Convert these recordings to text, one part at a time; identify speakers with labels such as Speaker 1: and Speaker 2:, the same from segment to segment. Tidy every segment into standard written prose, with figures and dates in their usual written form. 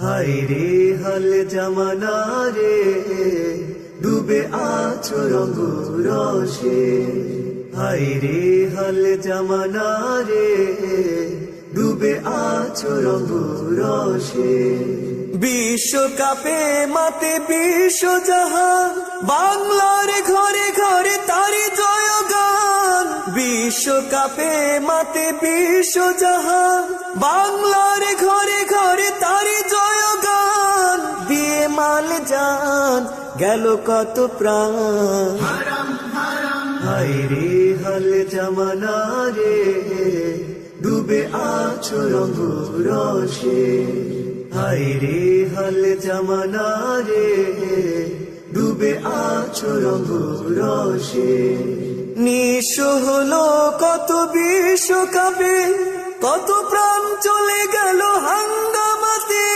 Speaker 1: হায় রে হাল জামানা রে, ডুবে আছো রঙ রসে। হায় রে হাল জামানা রে, ডুবে আছো রঙ রসে। বিশ্বকাপে মাতে বিশ্বজাহান, বাংলার ঘরে ঘরে তারি জয়গান। বিশ্বকাপে মাতে বিশ্বজাহান, বাংলার ঘরে ঘরে তারি জয়গান। দিয়ে মাল জান গেল কত প্রাণ, হায় রে হাল জামানা রে, ডুবে আছো রঙ রসে। হায় রে হাল জামানা রে, ডুবে আছো রঙ রসে। নিঃস্ব হলো কত বিশ্বকাপে, কত প্রাণ চলে গেল হাঙ্গামাতে।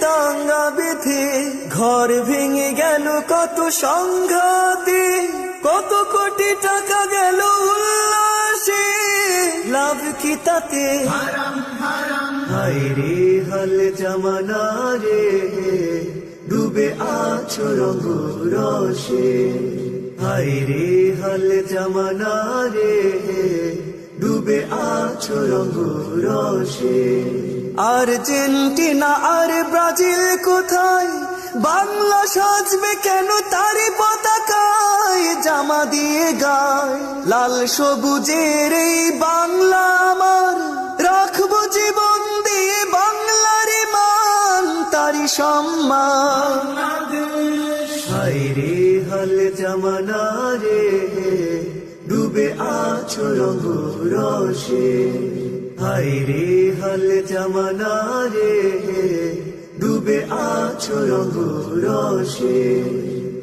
Speaker 1: দাঙ্গা বেঁধে ঘর ভেঙে গেল কত সংঘাতে, কত কোটি টাকা গেল উল্লাসে। লাভ কি তাতে, হায় রে হাল জামানা রে, ডুবে আছো রঙ রসে। হায় রে হাল জামানা রে, ডুবে আছো রঙ রসে। আর্জেন্টিনা আর ব্রাজিল কোথায়, বাংলা সাজবে কেন তারি পতাকায়। জামা দিয়ে গায় লাল সবুজের এই বাংলা আমার, রাখবো জীবন দিয়ে বাংলার মান, তারি সম্মান। হায় রে হাল জামানা রে, ডুবে আছো রঙ রসে। হায় রে হাল জামানা রে, ডুবে আছো রঙ রসে।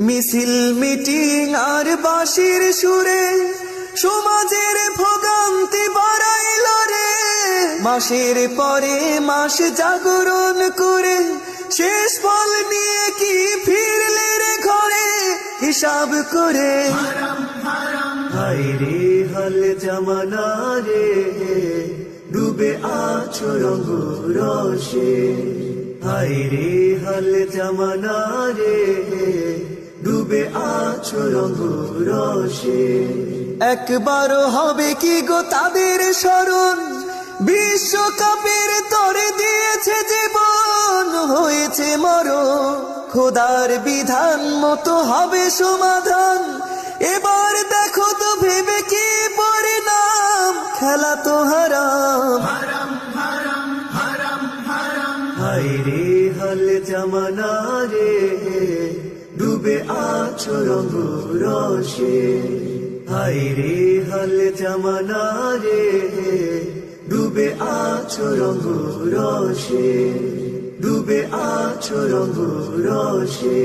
Speaker 1: মিছিল মিটিং আর বাঁশির সুরে, সমাজের ভোগান্তি বাড়াইল রে। মাসের পরে মাস জাগরণ করে, শেষ ফল নিয়ে কি ফিরলে রে ঘরে হিসাব করে। হায় রে হাল জামানা রে, ডুবে আছো রঙ রসে। হায় রে হাল জামানা রে, ডুবে আছো রঙ রসে। একবারও হবে কি গো তাদের স্মরণ, বিশ্বকাপের তরে দিয়েছে জীবন, হয়েছে মরণ। খোদার বিধান মতো হবে সমাধান, এবার দেখো তো ভেবে কি পরিণাম। খেলা তো হারাম, হায় রে হাল জামানা রে, ডুবে আছো রঙ রসে। হায় রে হাল জামানা রে, ডুবে আছো রঙ রসে। ডুবে আছো রঙ রসে।